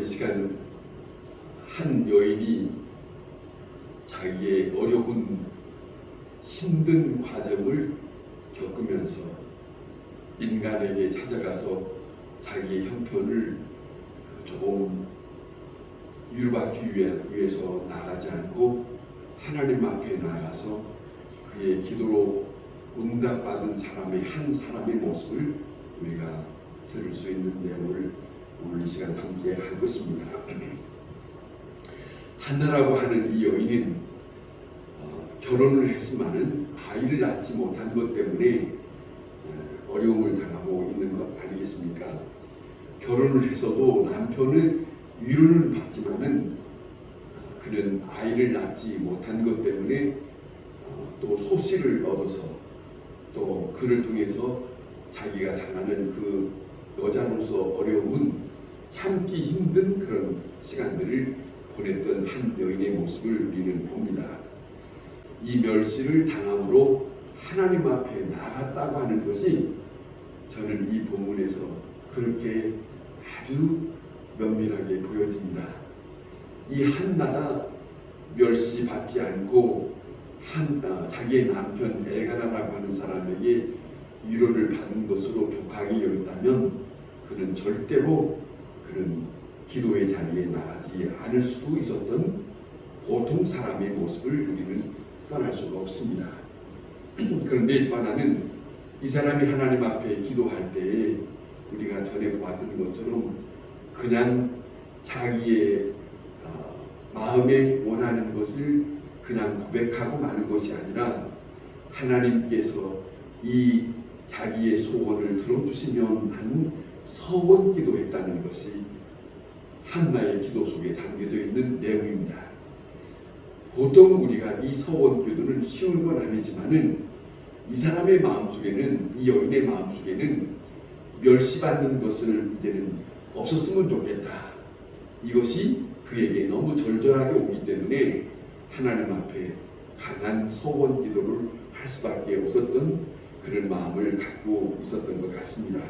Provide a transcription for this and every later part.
시간 한 여인이 자기의 어려운 힘든 과정을 겪으면서 인간에게 찾아가서 자기의 형편을 조금 위로받기 위해서 나가지 않고 하나님 앞에 나가서 그의 기도로 응답받은 사람의 한 사람의 모습을 우리가 들을 수 있는 내용을 오늘 이 시간 함께 할 것입니다. 한나라고 하는 이 여인은 결혼을 했지만은 아이를 낳지 못한 것 때문에 어려움을 당하고 있는 것 아니겠습니까? 결혼을 해서도 남편의 위로는 받지만은 그는 아이를 낳지 못한 것 때문에 또 소식을 얻어서 또 그를 통해서 자기가 당하는 그 여자로서 어려움은 참기 힘든 그런 시간들을 보냈던 한 여인의 모습을 우리는 봅니다. 이 멸시를 당함으로 하나님 앞에 나갔다고 하는 것이 저는 이 본문에서 그렇게 아주 면밀하게 보여집니다. 이 한나가 멸시받지 않고 자기의 남편 엘가나라고 하는 사람에게 위로를 받은 것으로 족하게 여겼다면 그는 절대로 그런 기도의 자리에 나가지 않을 수도 있었던 보통 사람의 모습을 우리는 떠날 수가 없습니다. 그런데 또 하나는 이 사람이 하나님 앞에 기도할 때에 우리가 전에 보았던 것처럼 그냥 자기의 마음에 원하는 것을 그냥 고백하고 마는 것이 아니라 하나님께서 이 자기의 소원을 들어주시면 하는 서원 기도했다는 것이 한나의 기도 속에 담겨져 있는 내용입니다. 보통 우리가 이 서원 기도는 쉬운 건 아니지만은 이 사람의 마음속에는, 이 여인의 마음속에는 멸시받는 것을 이제는 없었으면 좋겠다. 이것이 그에게 너무 절절하게 오기 때문에 하나님 앞에 강한 서원 기도를 할 수밖에 없었던 그런 마음을 갖고 있었던 것 같습니다.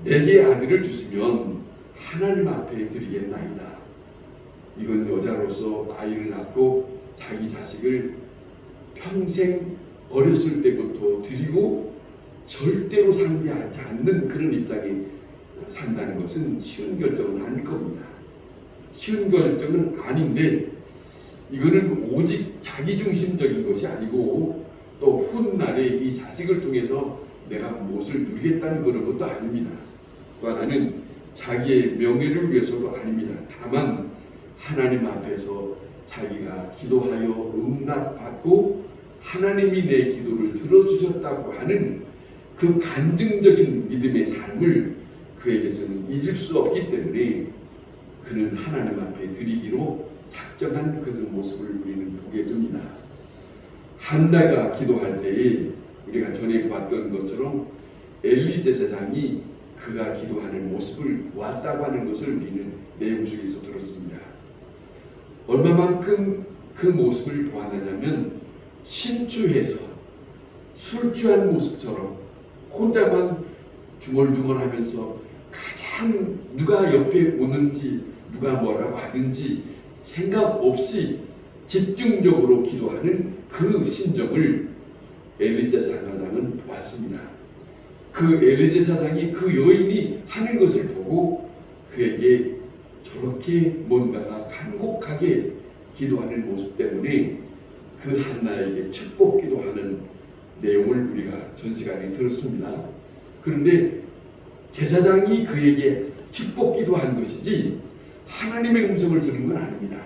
내게 아들을 주시면 하나님 앞에 드리겠나이다. 이건 여자로서 아이를 낳고 자기 자식을 평생 어렸을 때부터 드리고 절대로 상대하지 않는 그런 입장에 산다는 것은 쉬운 결정은 아닐 겁니다. 쉬운 결정은 아닌데 이거는 오직 자기중심적인 것이 아니고 또 훗날에 이 자식을 통해서 내가 무엇을 누리겠다는 그런 것도 아닙니다. 또 하나는 자기의 명예를 위해서도 아닙니다. 다만 하나님 앞에서 자기가 기도하여 응답받고 하나님이 내 기도를 들어주셨다고 하는 그 간증적인 믿음의 삶을 그에게서는 잊을 수 없기 때문에 그는 하나님 앞에 드리기로 작정한 그 모습을 우리는 보게 됩니다. 한나가 기도할 때에 우리가 전에 보았던 것처럼 엘리 제사장이 그가 기도하는 모습을 보았다고 하는 것을 우리는 내용 속에서 들었습니다. 얼마만큼 그 모습을 보았느냐면 심주해서 술 취한 모습처럼 혼자만 중얼중얼하면서 가장 누가 옆에 오는지 누가 뭐라고 하든지 생각 없이 집중적으로 기도하는 그 심정을 엘리자 장가장은 보았습니다. 그 엘리자 사장이 그 여인이 하는 것을 보고 그에게 저렇게 뭔가가 간곡하게 기도하는 모습 때문에 그 한나에게 축복 기도하는 내용을 우리가 전 시간에 들었습니다. 그런데 제사장이 그에게 축복 기도한 것이지 하나님의 음성을 들은 건 아닙니다.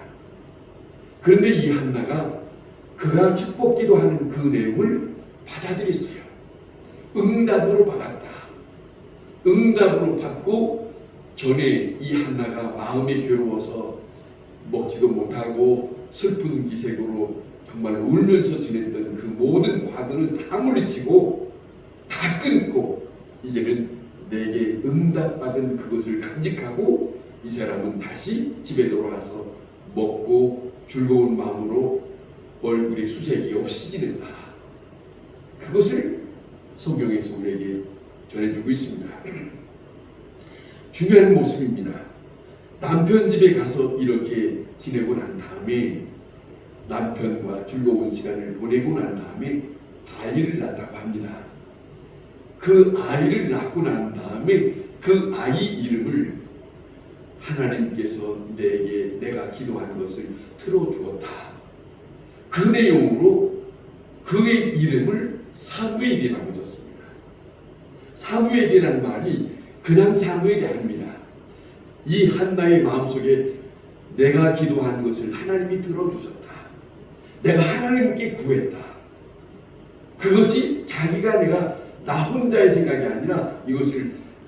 그런데 이 한나가 그가 축복 기도하는 그 내용을 받아들였어요. 응답으로 받았다. 응답으로 받고 전에 이 한나가 마음이 괴로워서 먹지도 못하고 슬픈 기색으로 정말 울면서 지냈던 그 모든 과거는 다 물리치고 다 끊고 이제는 내게 응답받은 그것을 간직하고 이 사람은 다시 집에 돌아가서 먹고 즐거운 마음으로 얼굴에 수색이 없이 지낸다. 그것을 성경에서 우리에게 전해주고 있습니다. 중요한 모습입니다. 남편 집에 가서 이렇게 지내고 난 다음에 남편과 즐거운 시간을 보내고 난 다음에 아이를 낳았다고 합니다. 그 아이를 낳고 난 다음에 그 아이 이름을 하나님께서 내게 내가 기도한 것을 틀어주었다. 그 내용으로 그의 이름을 사무엘이라고 줬습니다. 사무엘이라는 말이 그냥 사무엘이 아닙니다. 이 한나의 마음속에 내가 기도한 것을 하나님이 들어주셨다. 내가 하나님께 구했다. 그것이 자기가 내가 나 혼자의 생각이 아니라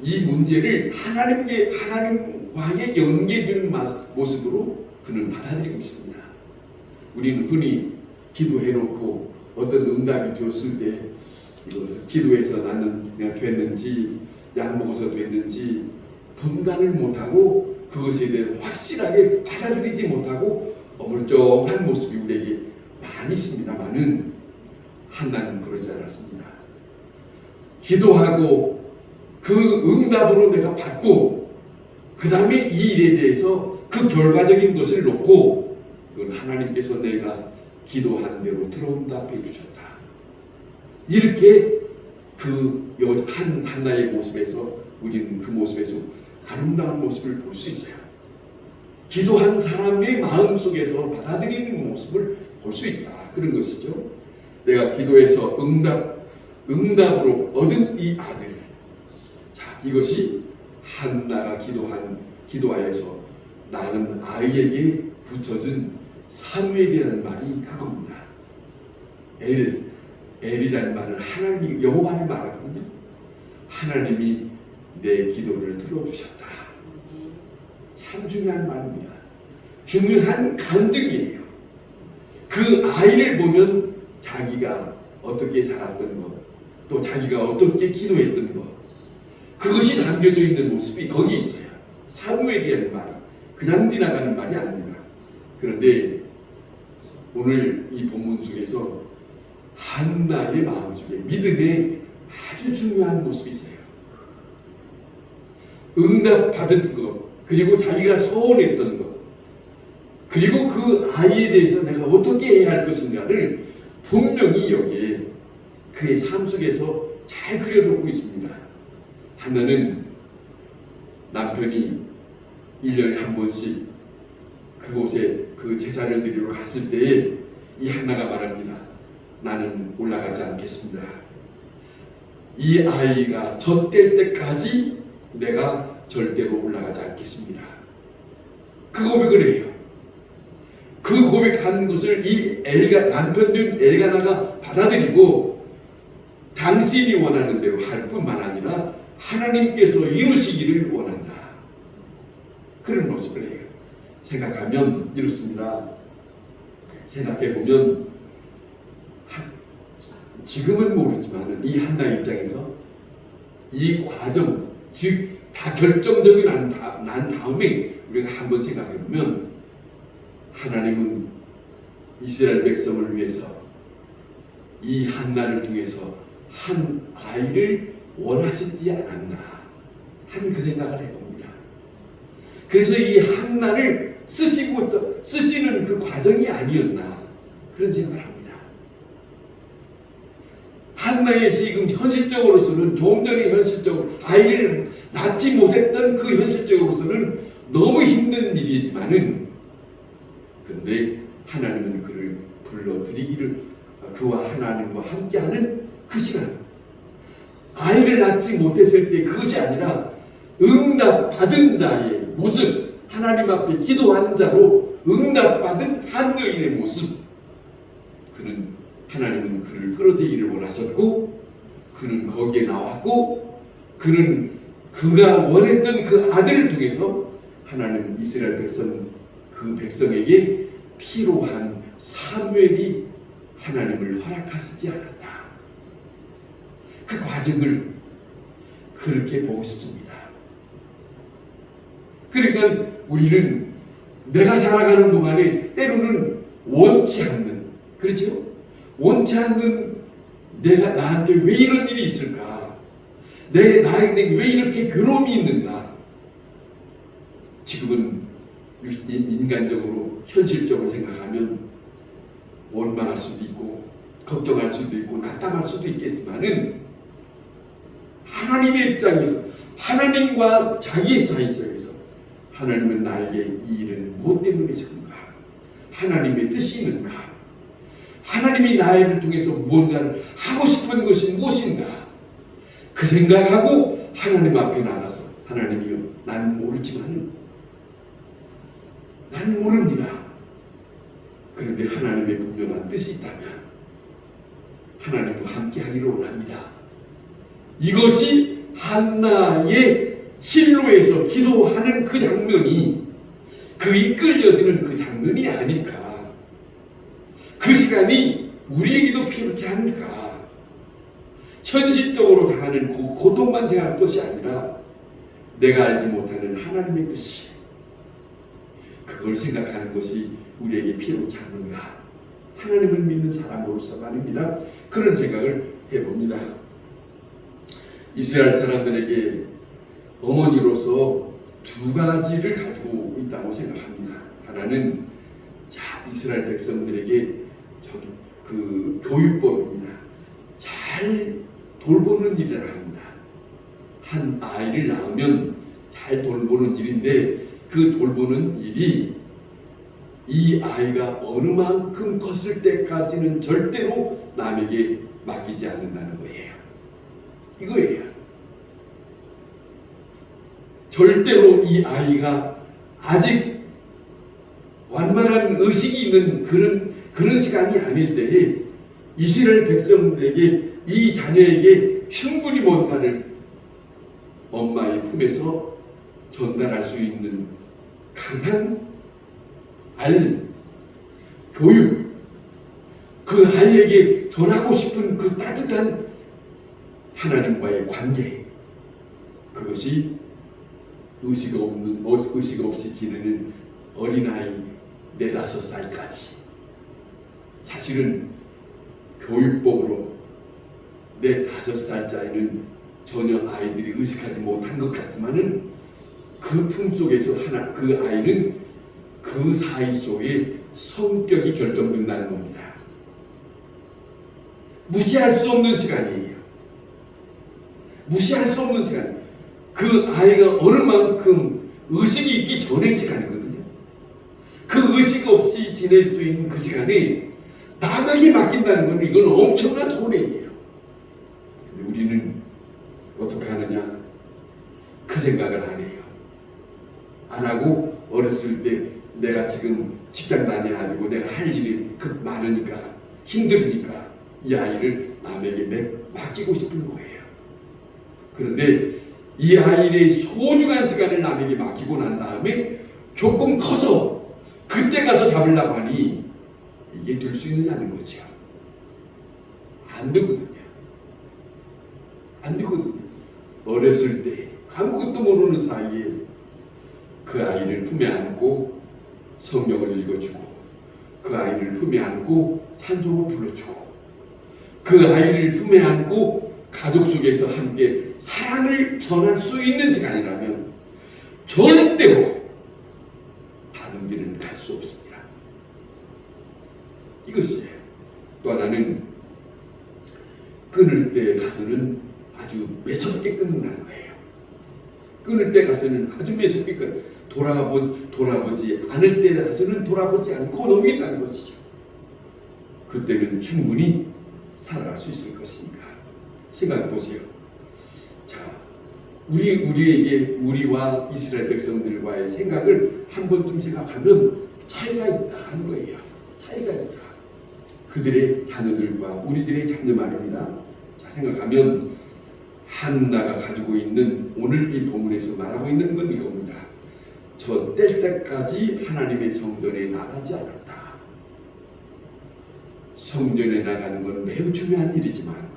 이 문제를 하나님과의 연계된 모습으로 그는 받아들이고 있습니다. 우리는 흔히 기도해놓고 어떤 응답이 되었을 때 이걸 기도해서 나는 내가 됐는지 약 먹어서 됐는지 분간을 못하고 그것에 대해서 확실하게 받아들이지 못하고 어물쩡한 모습이 우리에게 많이 있습니다만은 한나는 그러지 않았습니다. 기도하고 그 응답으로 내가 받고 그 다음에 이 일에 대해서 그 결과적인 것을 놓고 그건 하나님께서 내가 기도한 대로 들어응답해 주셨다. 이렇게 한나의 모습에서 우리는 그 모습에서 아름다운 모습을 볼 수 있어요. 기도한 사람의 마음속에서 받아들이는 모습을 볼 수 있다. 그런 것이죠. 내가 기도해서 응답으로 얻은 이 아들. 자, 이것이 한나가 기도하여서 낳은 아이에게 붙여준 사무엘이라는 말이 그겁니다. 엘이라는 말은 하나님 여호와를 말하거든요. 하나님이 내 기도를 들어주셨다. 참 중요한 말입니다. 중요한 간증이에요. 그 아이를 보면 자기가 어떻게 살았던 것, 또 자기가 어떻게 기도했던 것, 그것이 담겨져 있는 모습이 거기에 있어요. 사무엘이라는 말이 그냥 지나가는 말이 아닙니다. 그런데 오늘 이 본문 속에서 한나의 마음속에 믿음의 아주 중요한 모습이 있어요. 응답받은 것, 그리고 자기가 소원했던 것, 그리고 그 아이에 대해서 내가 어떻게 해야 할 것인가를 분명히 여기에 그의 삶 속에서 잘 그려놓고 있습니다. 한나는 남편이 1년에 한 번씩 그곳에 그 제사를 드리러 갔을 때에 이 한나가 말합니다. 나는 올라가지 않겠습니다. 이 아이가 젖될 때까지 내가 절대로 올라가지 않겠습니다. 그 고백을 해요. 그 고백한 것을 이 남편된 엘가나가 받아들이고 당신이 원하는 대로 할 뿐만 아니라 하나님께서 이루시기를 원한다. 그런 모습을 해요. 생각하면 이렇습니다. 생각해보면 지금은 모르지만 이 한나 입장에서 이 과정 다 결정적이 난 다음에 우리가 한번 생각해보면 하나님은 이스라엘 백성을 위해서 이 한나를 통해서 한 아이를 원하시지 않았나 하는 그 생각을 해봅니다. 그래서 이 한나를 쓰시는 그 과정이 아니었나 그런 생각을 합니다. 한나의 지금 현실적으로서는 좀 전에 현실적으로 아이를 낳지 못했던 그 현실적으로서는 너무 힘든 일이지만은 근데 하나님은 그를 불러들이기를 그와 하나님과 함께하는 그 시간 아이를 낳지 못했을 때 그것이 아니라 응답받은 자의 모습 하나님 앞에 기도한 자로 응답받은 한 여인의 모습 하나님은 그를 끌어들이기를 원하셨고 그는 거기에 나왔고 그가 원했던 그 아들을 통해서 하나님은 이스라엘 그 백성에게 필요한 사무엘이 하나님을 허락하시지 않았다. 그 과정을 그렇게 보고 싶습니다. 그러니까 우리는 내가 살아가는 동안에 때로는 원치 않는 그렇죠? 원치 않는 내가 나한테 왜 이런 일이 있을까? 나에게 왜 이렇게 괴로움이 있는가? 지금은 인간적으로 현실적으로 생각하면 원망할 수도 있고 걱정할 수도 있고 낙담할 수도 있겠지만은 하나님의 입장에서 하나님과 자기의 사이 속에서 하나님은 나에게 이 일은 무엇 때문에 있는가? 하나님의 뜻이 있는가? 하나님이 나를 통해서 무언가를 하고 싶은 것이 무엇인가? 그 생각하고 하나님 앞에 나가서 하나님이요, 나는 모르지만 나는 모릅니다. 그런데 하나님의 분명한 뜻이 있다면 하나님과 함께 하기를 원합니다. 이것이 한나의 실로에서 기도하는 그 장면이, 그 이끌려지는 그 장면이 아닐까. 그 시간이 우리에게도 필요치 않을까. 현실적으로 당하는 그 고통만 생각할 것이 아니라 내가 알지 못하는 하나님의 뜻이, 그걸 생각하는 것이 우리에게 필요치 않는가. 하나님을 믿는 사람으로서 말입니다. 그런 생각을 해봅니다. 이스라엘 사람들에게 어머니로서 두 가지를 가지고 있다고 생각합니다. 하나는 이스라엘 백성들에게 그 교육법입니다. 잘 돌보는 일이라 합니다. 한 아이를 낳으면 잘 돌보는 일인데 그 돌보는 일이 이 아이가 어느 만큼 컸을 때까지는 절대로 남에게 맡기지 않는다는 거예요. 이거예요. 절대로 이 아이가 아직 완만한 의식이 있는 그런 시간이 아닐 때에 이스라엘 백성들에게 이 자녀에게 충분히 뭔가를 엄마의 품에서 전달할 수 있는 강한 교육, 그 아이에게 전하고 싶은 그 따뜻한 하나님과의 관계, 그것이 의식 없이 지내는 어린아이 4-5살까지 사실은 교육법으로 4-5살짜리는 전혀 아이들이 의식하지 못한 것 같지만은 그 품 속에서 그 아이는 그 사이 속에 성격이 결정된다는 겁니다. 무시할 수 없는 시간이에요. 무시할 수 없는 시간. 그 아이가 어느 만큼 의식이 있기 전의 시간이거든요. 그 의식 없이 지낼 수 있는 그 시간이 남에게 맡긴다는 건 이건 엄청난 손해예요. 근데 우리는 어떻게 하느냐? 그 생각을 안 해요. 안 하고 어렸을 때 내가 지금 직장 다녀가지고 내가 할 일이 많으니까 힘들으니까 이 아이를 남에게 맡기고 싶은 거예요. 그런데 이 아이의 소중한 시간을 남에게 맡기고 난 다음에 조금 커서 그때 가서 잡으려고 하니 이게 될 수 있느냐는 거죠. 안 되거든요. 안 되거든요. 어렸을 때 아무것도 모르는 사이에 그 아이를 품에 안고 성경을 읽어주고, 그 아이를 품에 안고 찬송을 불러주고, 그 아이를 품에 안고 가족 속에서 함께 사랑을 전할 수 있는 시간이라면 절대로 다른 길은 갈 수 없습니다. 이것이에요. 또 하나는 끊을 때 가서는 아주 매섭게 끊는다는 거예요. 끊을 때 가서는 아주 매섭게 돌아보지 않을 때 가서는 돌아보지 않고 넘긴다는 것이죠. 그때는 충분히 살아갈 수 있을 것이니까. 생각해 보세요. 자, 우리와 이스라엘 백성들과의 생각을 한 번쯤 생각하면 차이가 있다는 거예요. 차이가 있다. 그들의 자녀들과 우리들의 자녀 말입니다. 자, 생각하면 한나가 가지고 있는 오늘 이 본문에서 말하고 있는 건 이겁니다. 저 뗄 때까지 하나님의 성전에 나가지 않았다. 성전에 나가는 건 매우 중요한 일이지만,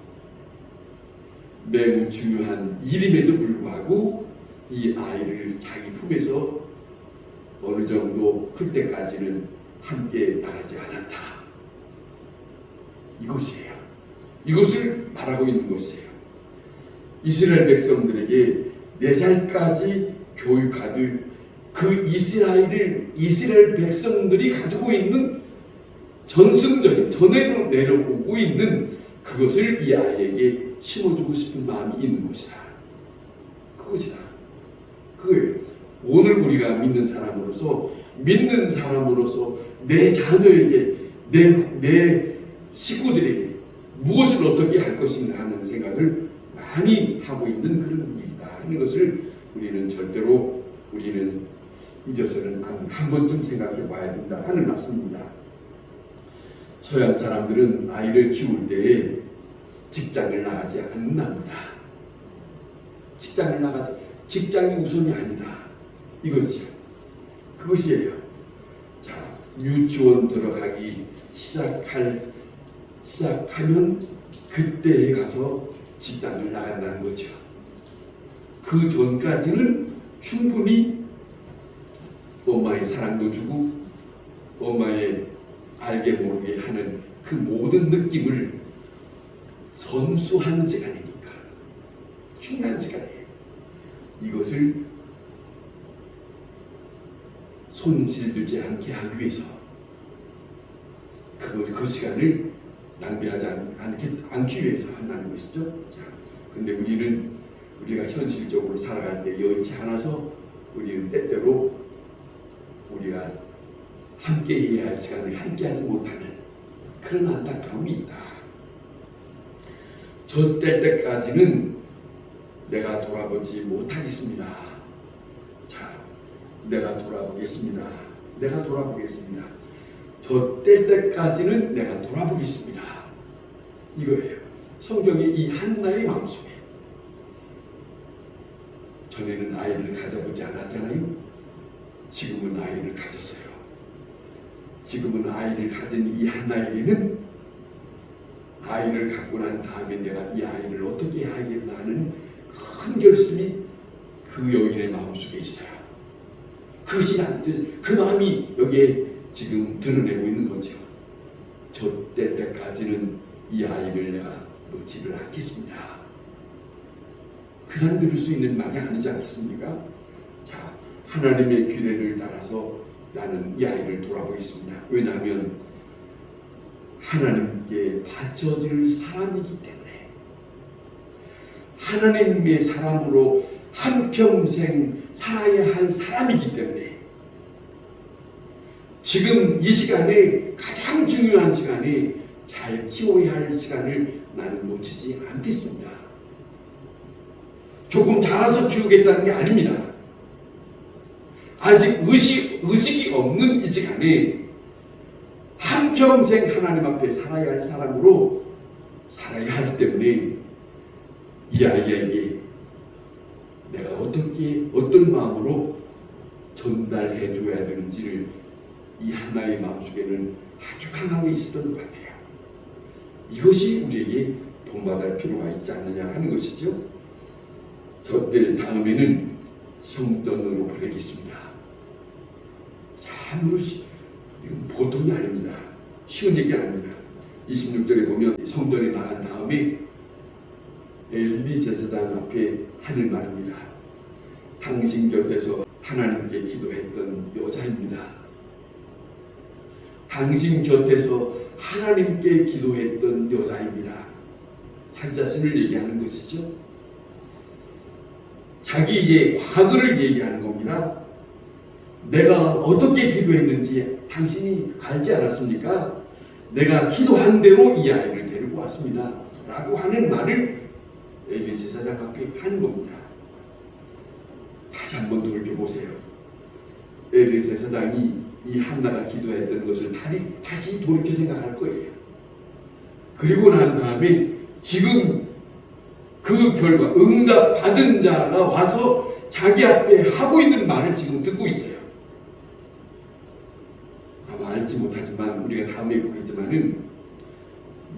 매우 중요한 일임에도 불구하고 이 아이를 자기 품에서 어느 정도 클 때까지는 함께 나가지 않았다. 이것이에요. 이것을 말하고 있는 것이에요. 이스라엘 백성들에게 4살까지 교육하듯 그 이스라엘 백성들이 가지고 있는 전승적인 전해로 내려오고 있는 그것을 이 아이에게 심어주고 싶은 마음이 있는 것이다. 그것이다. 그거예요. 오늘 우리가 믿는 사람으로서 내 자녀에게 내 식구들에게 무엇을 어떻게 할 것인가 하는 생각을 많이 하고 있는 그런 일이다 하는 것을 우리는 잊어서는 한 번쯤 생각해 봐야 된다 하는 말씀입니다. 서양 사람들은 아이를 키울 때에 직장을 나가지 않는답니다. 직장이 우선이 아니다. 그것이에요. 자, 유치원 들어가기 시작하면 그때에 가서 직장을 나간다는 거죠. 그 전까지는 충분히 엄마의 사랑도 주고 엄마의 알게 모르게 하는 그 모든 느낌을 선수하는 시간이니까 중요한 시간이에요. 이것을 손실되지 않게 하기 위해서 그 시간을 낭비하지 않기 위해서 한다는 것이죠. 자, 근데 우리가 현실적으로 살아갈 때 여의치 않아서 우리는 때때로 우리가 함께 해야 할 시간을 함께하지 못하는 그런 안타까움이 있다. 저 때까지는 내가 돌아보지 못하겠습니다. 자, 내가 돌아보겠습니다. 저 때까지는 내가 돌아보겠습니다. 이거예요. 성경의 이 한나의 마음속에 전에는 아이를 가져보지 않았잖아요. 지금은 아이를 가졌어요. 지금은 아이를 가진 이 한나에게는 아이를 갖고 난 다음에 내가 이 아이를 어떻게 해야겠나 하는 큰 결심이 그 여인의 마음속에 있어요. 그 마음이 여기에 지금 드러내고 있는 거죠. 저 때까지는 이 아이를 내가 놓지를 않겠습니다. 그냥 들을 수 있는 말이 아니지 않겠습니까? 자, 하나님의 규례를 따라서 나는 이 아이를 돌아보겠습니다. 왜냐하면 하나님께 바쳐질 사람이기 때문에, 하나님의 사람으로 한평생 살아야 할 사람이기 때문에, 지금 이 시간에 가장 중요한 시간에 잘 키워야 할 시간을 나는 놓치지 않겠습니다. 조금 자라서 키우겠다는 게 아닙니다. 아직 의식이 없는 이 시간에 한평생 하나님 앞에 살아야 할 사람으로 살아야 하기 때문에 이 아이에게 내가 어떤 마음으로 전달해 줘야 되는지를 이 한나의 마음속에는 아주 강하게 있었던 것 같아요. 이것이 우리에게 본받을 필요가 있지 않느냐 하는 것이죠. 저때 다음에는 성전으로 보내겠습니다. 참으로 이건 보통이 아닙니다. 쉬운 얘기 아닙니다. 26절에 보면 성전에 나간 다음에 엘리 제사장 앞에 하는 말입니다. 당신 곁에서 하나님께 기도했던 여자입니다. 당신 곁에서 하나님께 기도했던 여자입니다. 자기 자신을 얘기하는 것이죠. 자기의 과거를 얘기하는 겁니다. 내가 어떻게 기도했는지 당신이 알지 않았습니까? 내가 기도한 대로 이 아이를 데리고 왔습니다. 라고 하는 말을 엘리 제사장 앞에 하는 겁니다. 다시 한번 돌이켜보세요. 엘리 제사장이 이 한나가 기도했던 것을 다시 돌이켜 생각할 거예요. 그리고 난 다음에 지금 그 결과 응답 받은 자가 와서 자기 앞에 하고 있는 말을 지금 듣고 있어요. 아마 알지 못하지만 우리가 다음에 보겠지만은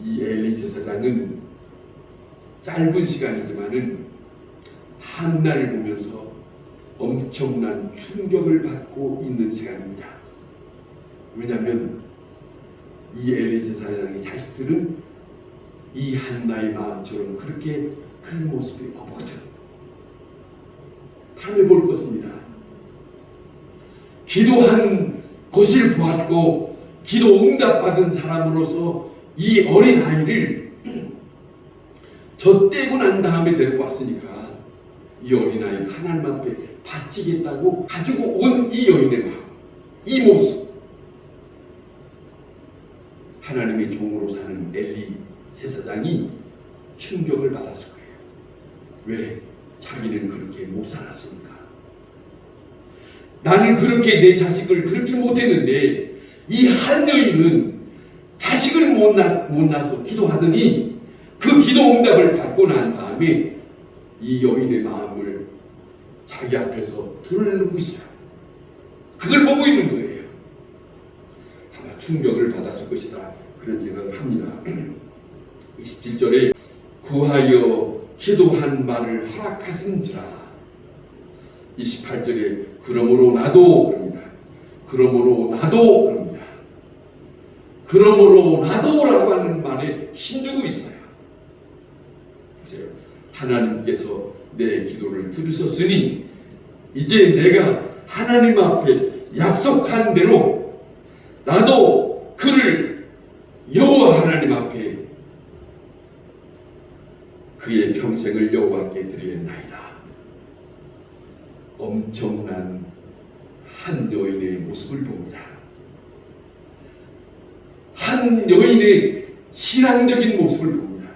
이 엘리 제사장은 짧은 시간이지만은 한나를 보면서 엄청난 충격을 받고 있는 시간입니다. 왜냐하면 이 엘리 제사장의 자식들은 이 한나의 마음처럼 그렇게 큰 모습이 없거든. 다음에 볼 것입니다. 기도한 것을 보았고 기도 응답받은 사람으로서 이 어린 아이를 젖대고 난 다음에 데리고 왔으니까 이 어린 아이를 하나님 앞에 바치겠다고 가지고 온 이 여인의 마음, 이 모습, 하나님의 종으로 사는 엘리 제사장이 충격을 받았을 거예요. 왜? 자기는 그렇게 못 살았으니까. 나는 그렇게 내 자식을 그렇게 못했는데 이 한 여인은 자식을 못 낳아서 기도하더니 그 기도 응답을 받고 난 다음에 이 여인의 마음을 자기 앞에서 드러내고 있어요. 그걸 보고 있는 거예요. 아마 충격을 받았을 것이다, 그런 생각을 합니다. 27절에 구하여 기도한 말을 허락하신지라. 28절에 그러므로 나도 그럽니다. 그러므로 나도 그럽니다. 그러므로 나도라고 하는 말에 힘주고 있어요. 보세요. 하나님께서 내 기도를 들으셨으니 이제 내가 하나님 앞에 약속한 대로 나도 그를 여호와 하나님 앞에 그의 평생을 여호와께 드리겠나이다. 엄청난 한 여인의 모습을 봅니다. 한 여인의 신앙적인 모습을 봅니다.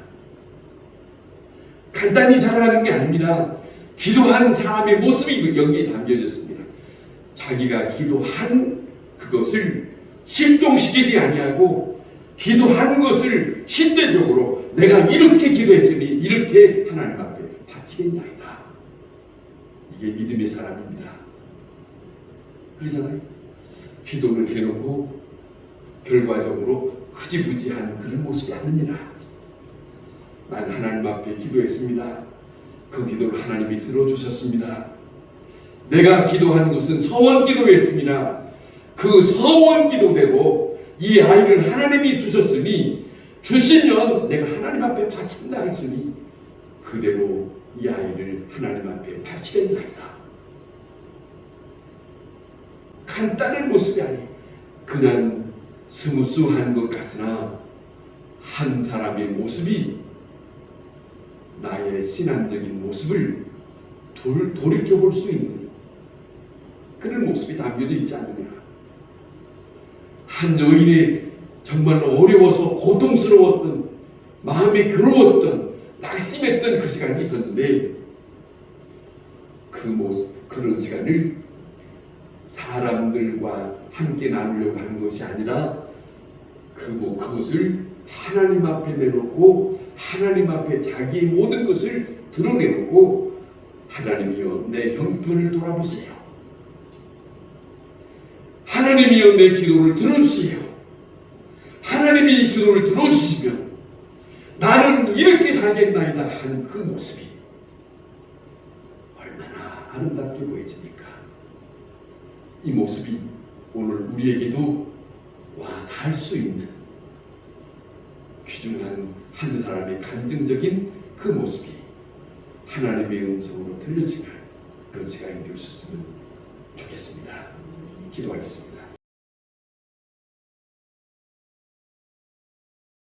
간단히 살아가는 게 아닙니다. 기도한 사람의 모습이 여기에 담겨졌습니다. 자기가 기도한 그것을 실종시키지 아니하고 기도한 것을 실제적으로 내가 이렇게 기도했으니 이렇게 하나님 앞에 바치겠나이다. 이게 믿음의 사람입니다. 그러잖아요. 기도를 해놓고 결과적으로 흐지부지한 그런 모습이 아닙니다. 난 하나님 앞에 기도했습니다. 그 기도를 하나님이 들어주셨습니다. 내가 기도한 것은 서원 기도였습니다. 그 서원 기도대로 이 아이를 하나님이 주셨으니 주시면 내가 하나님 앞에 바친다 했으니 그대로 이 아이를 하나님 앞에 바치겠나이다. 간단한 모습이 아니에요. 그냥 스무스한 것 같으나 한 사람의 모습이 나의 신앙적인 모습을 돌이켜볼 수 있는 그런 모습이 담겨져 있지 않느냐. 한 여인의 정말 어려워서 고통스러웠던 마음이 괴로웠던 낙심했던 그 시간이 있었는데 그 모습, 그런 시간을 사람들과 함께 나누려고 하는 것이 아니라 그것을 하나님 앞에 내놓고 하나님 앞에 자기의 모든 것을 드러내놓고 하나님이여 내 형편을 돌아보세요. 하나님이여 내 기도를 들어주세요. 하나님이 이 기도를 들어주시면 나는 이렇게 살겠나이다 한 그 모습이 얼마나 아름답게 보여집니까? 이 모습이 오늘 우리에게도 와 닿을 수 있는 귀중한 한 사람의 간증적인 그 모습이 하나님의 음성으로 들려지는 그런 시간이 되었으면 좋겠습니다. 기도하겠습니다.